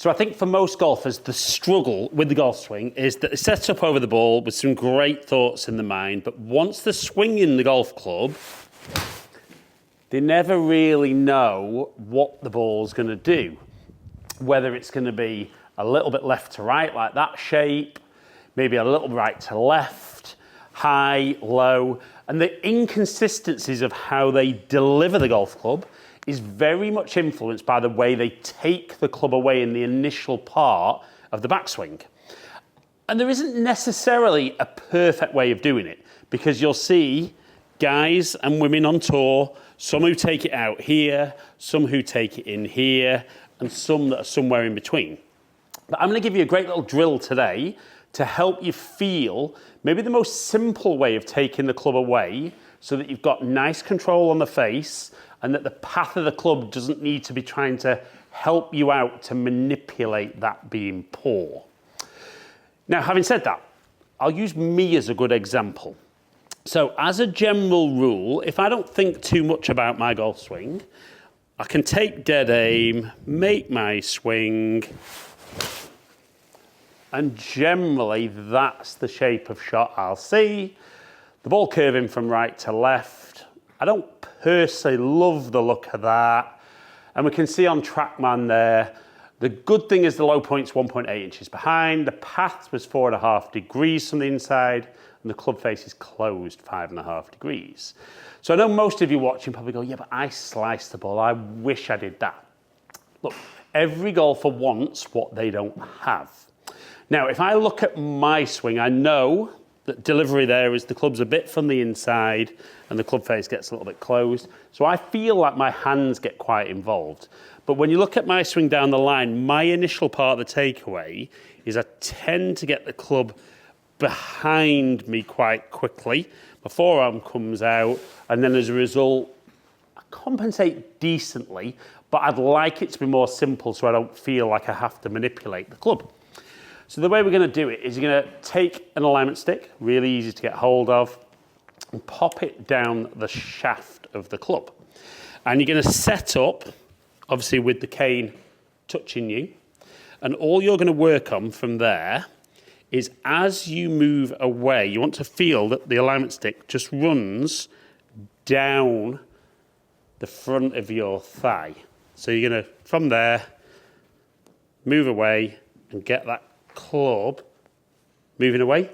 So I think for most golfers, the struggle with the golf swing is that they set up over the ball with some great thoughts in the mind, but once they're swinging the golf club, they never really know what the ball's going to do. Whether it's going to be a little bit left to right, like that shape, maybe a little right to left, high, low, and the inconsistencies of how they deliver the golf club is very much influenced by the way they take the club away in the initial part of the backswing. And there isn't necessarily a perfect way of doing it, because you'll see guys and women on tour, some who take it out here, some who take it in here, and some that are somewhere in between. But I'm going to give you a great little drill today to help you feel maybe the most simple way of taking the club away so that you've got nice control on the face and that the path of the club doesn't need to be trying to help you out to manipulate that being poor. Now, having said that, I'll use me as a good example. So as a general rule, if I don't think too much about my golf swing, I can take dead aim, make my swing, and generally that's the shape of shot I'll see. The ball curving from right to left. I don't personally love the look of that. And we can see on TrackMan there, the good thing is the low point's 1.8 inches behind. The path was 4.5 degrees from the inside, and the club face is closed 5.5 degrees. So I know most of you watching probably go, yeah, but I sliced the ball. I wish I did that. Look, every golfer wants what they don't have. Now, if I look at my swing, I know that delivery there is the club's a bit from the inside and the club face gets a little bit closed. So I feel like my hands get quite involved. But when you look at my swing down the line, my initial part of the takeaway is I tend to get the club behind me quite quickly. My forearm comes out, and then as a result, I compensate decently, but I'd like it to be more simple so I don't feel like I have to manipulate the club. So the way we're going to do it is you're going to take an alignment stick, really easy to get hold of, and pop it down the shaft of the club. And you're going to set up, obviously with the cane touching you, and all you're going to work on from there is as you move away, you want to feel that the alignment stick just runs down the front of your thigh. So you're going to, from there, move away and get that club moving away,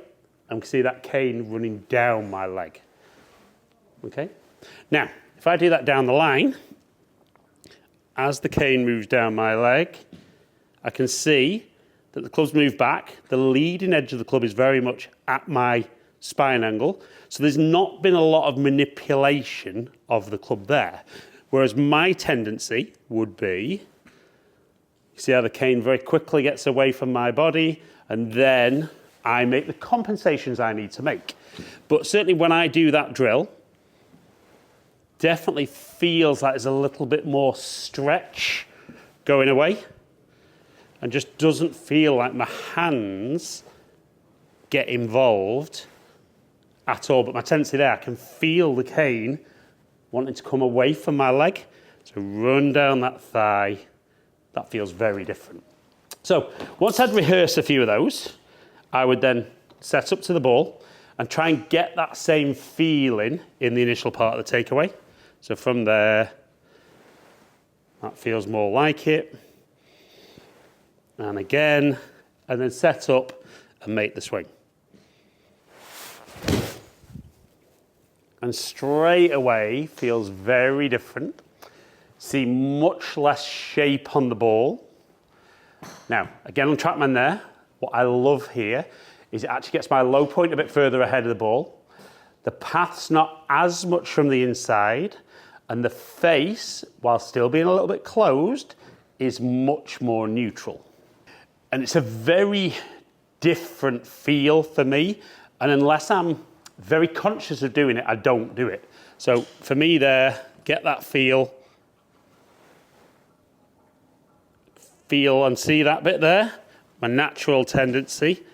and we can see that cane running down my leg. Okay? Now, if I do that down the line, as the cane moves down my leg, I can see that the club's moved back. The leading edge of the club is very much at my spine angle, so there's not been a lot of manipulation of the club there. Whereas my tendency would be, see how the cane very quickly gets away from my body, and then I make the compensations I need to make. But certainly when I do that drill, definitely feels like there's a little bit more stretch going away, and just doesn't feel like my hands get involved at all. But my tendency there, I can feel the cane wanting to come away from my leg, so run down that thigh. That feels very different. So once I'd rehearsed a few of those, I would then set up to the ball and try and get that same feeling in the initial part of the takeaway. So from there, that feels more like it. And again, and then set up and make the swing. And straight away feels very different. See much less shape on the ball. Now, again on TrackMan there, what I love here is it actually gets my low point a bit further ahead of the ball. The path's not as much from the inside, and the face, while still being a little bit closed, is much more neutral. And it's a very different feel for me, and unless I'm very conscious of doing it, I don't do it. So for me there, get that feel and see that bit there, my natural tendency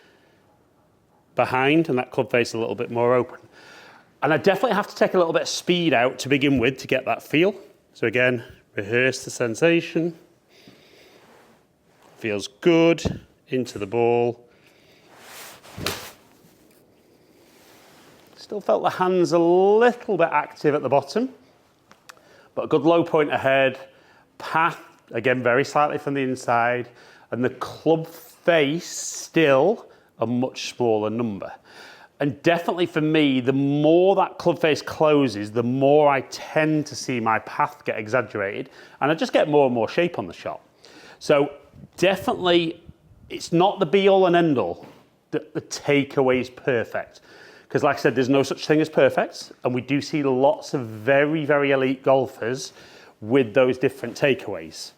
behind, and that club face a little bit more open. And I definitely have to take a little bit of speed out to begin with to get that feel. So again, rehearse the sensation. Feels good into the ball. Still felt the hands a little bit active at the bottom, but a good low point ahead. Path, again, very slightly from the inside, and the club face still a much smaller number. And definitely for me, the more that club face closes, the more I tend to see my path get exaggerated, and I just get more and more shape on the shot. So definitely, it's not the be all and end all that the takeaway is perfect. Because like I said, there's no such thing as perfect, and we do see lots of very, very elite golfers with those different takeaways.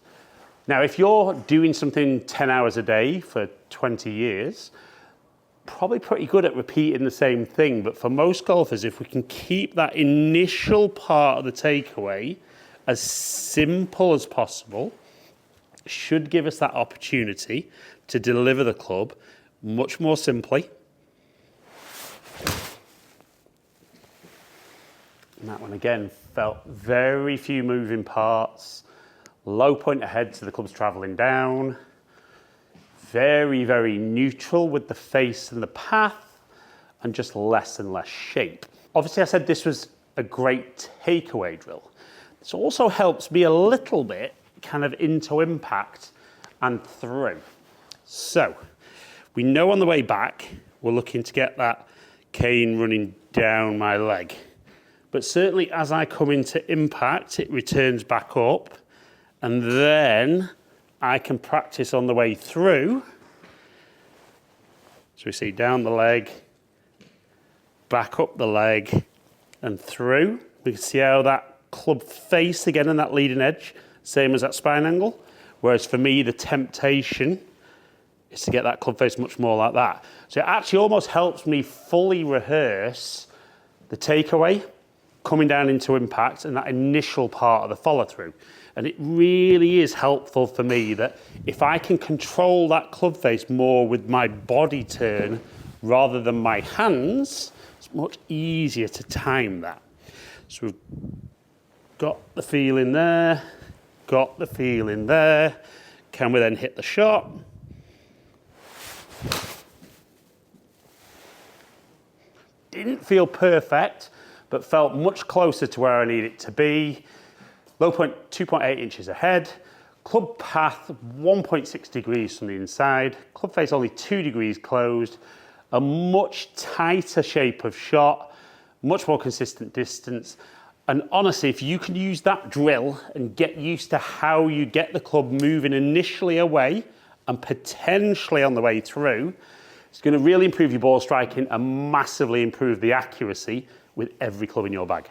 Now, if you're doing something 10 hours a day for 20 years, probably pretty good at repeating the same thing. But for most golfers, if we can keep that initial part of the takeaway as simple as possible, it should give us that opportunity to deliver the club much more simply. And that one again felt very few moving parts, low point ahead so the club's travelling down, very, very neutral with the face and the path, and just less and less shape. Obviously I said this was a great takeaway drill. This also helps me a little bit kind of into impact and through. So we know on the way back, we're looking to get that cane running down my leg. But certainly as I come into impact, it returns back up, and then I can practice on the way through. So we see down the leg, back up the leg, and through. We can see how that club face again and that leading edge, same as that spine angle. Whereas for me, the temptation is to get that club face much more like that. So it actually almost helps me fully rehearse the takeaway, coming down into impact, and that initial part of the follow through. And it really is helpful for me that if I can control that club face more with my body turn rather than my hands, it's much easier to time that. So we've got the feeling there, got the feeling there. Can we then hit the shot? Didn't feel perfect, but felt much closer to where I need it to be. Low point 2.8 inches ahead. Club path 1.6 degrees from the inside. Club face only 2 degrees closed. A much tighter shape of shot, much more consistent distance. And honestly, if you can use that drill and get used to how you get the club moving initially away and potentially on the way through, it's going to really improve your ball striking and massively improve the accuracy with every club in your bag.